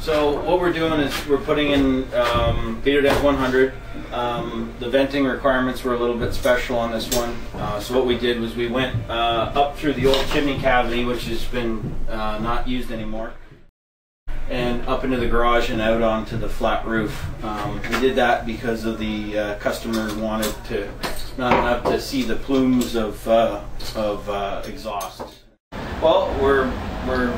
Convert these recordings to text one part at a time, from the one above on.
So what we're doing is we're putting in Vitodens 100. The venting requirements were a little bit special on this one. So what we did was we went up through the old chimney cavity, which has been not used anymore, and up into the garage and out onto the flat roof. We did that because of the customer wanted to not have to see the plumes of exhaust. Well, we're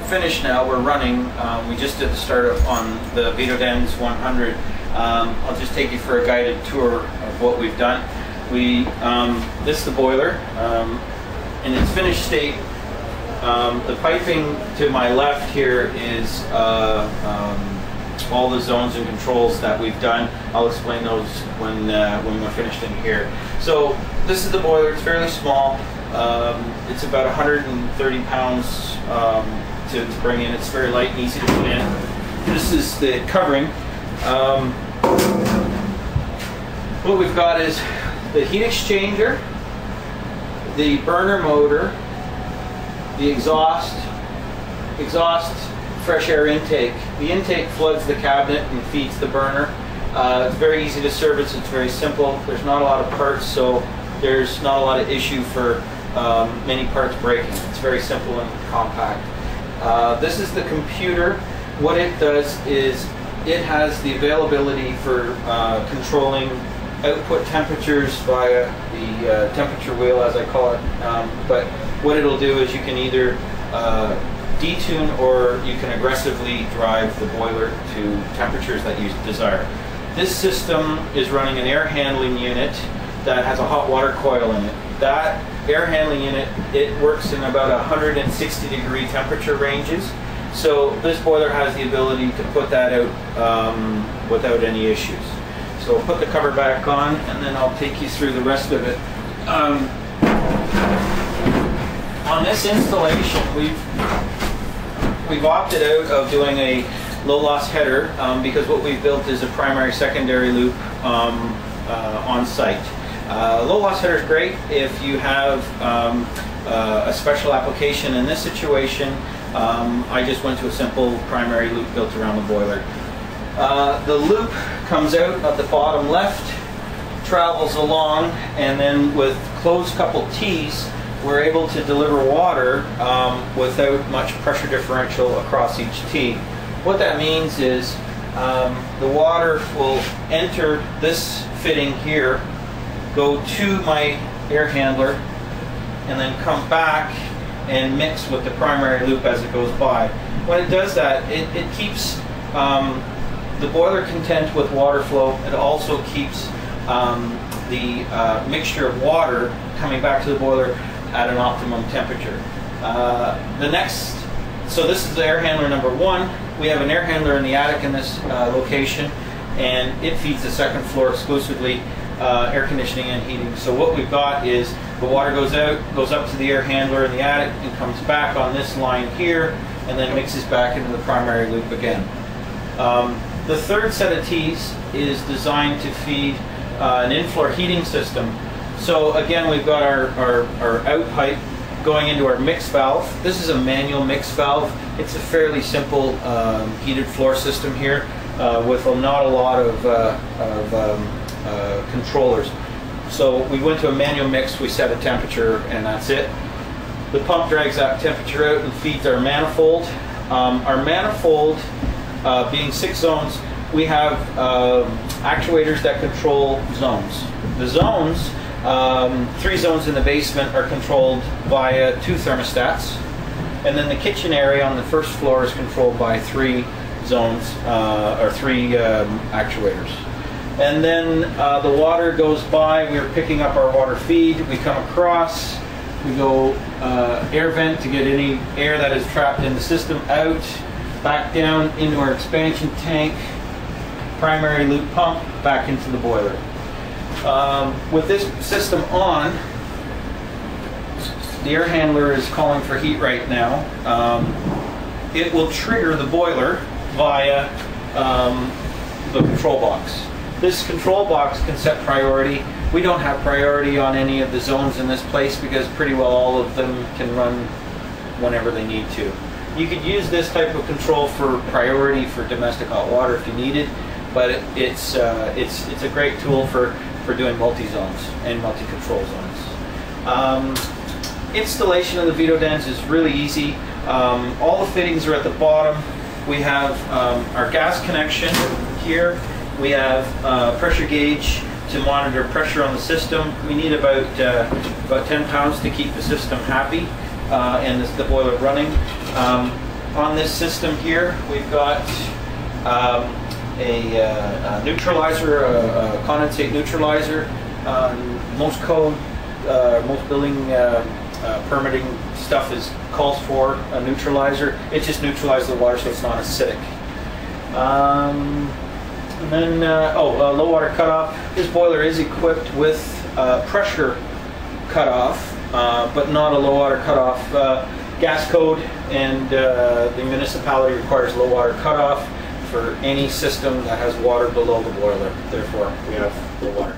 finished now. We're running. We just did the startup on the Vitodens 100. I'll just take you for a guided tour of what we've done. This is the boiler in its finished state. The piping to my left here is all the zones and controls that we've done. I'll explain those when we're finished in here. So this is the boiler. It's fairly small. It's about 130 pounds to bring in. It's very light and easy to put in. This is the covering. What we've got is the heat exchanger, the burner motor, the exhaust, fresh air intake. The intake floods the cabinet and feeds the burner. It's very easy to service. It's very simple. There's not a lot of parts, so there's not a lot of issue for many parts breaking. It's very simple and compact. This is the computer. What it does is it has the availability for controlling output temperatures via the temperature wheel, as I call it. But what it'll do is you can either detune or you can aggressively drive the boiler to temperatures that you desire. This system is running an air handling unit that has a hot water coil in it. That air handling unit, it works in about 160-degree temperature ranges. So this boiler has the ability to put that out without any issues. So we'll put the cover back on and then I'll take you through the rest of it. On this installation, we've opted out of doing a low loss header because what we've built is a primary secondary loop on site. Low loss header is great if you have a special application. In this situation, I just went to a simple primary loop built around the boiler. The loop comes out at the bottom left, travels along, and then with closed couple T's, we're able to deliver water without much pressure differential across each T. What that means is the water will enter this fitting here, go to my air handler, and then come back and mix with the primary loop as it goes by. When it does that, it keeps the boiler content with water flow. It also keeps the mixture of water coming back to the boiler at an optimum temperature. So this is the air handler number one. We have an air handler in the attic in this location, and it feeds the second floor exclusively, air conditioning and heating. So what we've got is the water goes out, goes up to the air handler in the attic, and comes back on this line here, and then mixes back into the primary loop again. The third set of T's is designed to feed an in-floor heating system. So again, we've got our out pipe going into our mix valve. This is a manual mix valve. It's a fairly simple heated floor system here with not a lot of controllers. So we went to a manual mix, we set a temperature, and that's it. The pump drags that temperature out and feeds our manifold. Our manifold, being 6 zones, we have actuators that control zones. The zones, 3 zones in the basement, are controlled via 2 thermostats, and then the kitchen area on the first floor is controlled by 3 zones, or 3 actuators. And then the water goes by, we're picking up our water feed, we come across, we go air vent to get any air that is trapped in the system out, back down into our expansion tank, primary loop pump, back into the boiler. With this system on, the air handler is calling for heat right now. It will trigger the boiler via the control box. This control box can set priority. We don't have priority on any of the zones in this place because pretty well all of them can run whenever they need to. You could use this type of control for priority for domestic hot water if you need it, but it's a great tool for doing multi-zones and multi-control zones. Installation of the Vitodens is really easy. All the fittings are at the bottom. We have our gas connection here. We have a pressure gauge to monitor pressure on the system. We need about 10 pounds to keep the system happy and the boiler running. On this system here, we've got a neutralizer, a condensate neutralizer. Most code, most building permitting stuff calls for a neutralizer. It just neutralizes the water so it's not acidic. And then, low water cutoff. This boiler is equipped with pressure cutoff, but not a low water cutoff. Gas code and the municipality requires low water cutoff for any system that has water below the boiler. Therefore, we have low water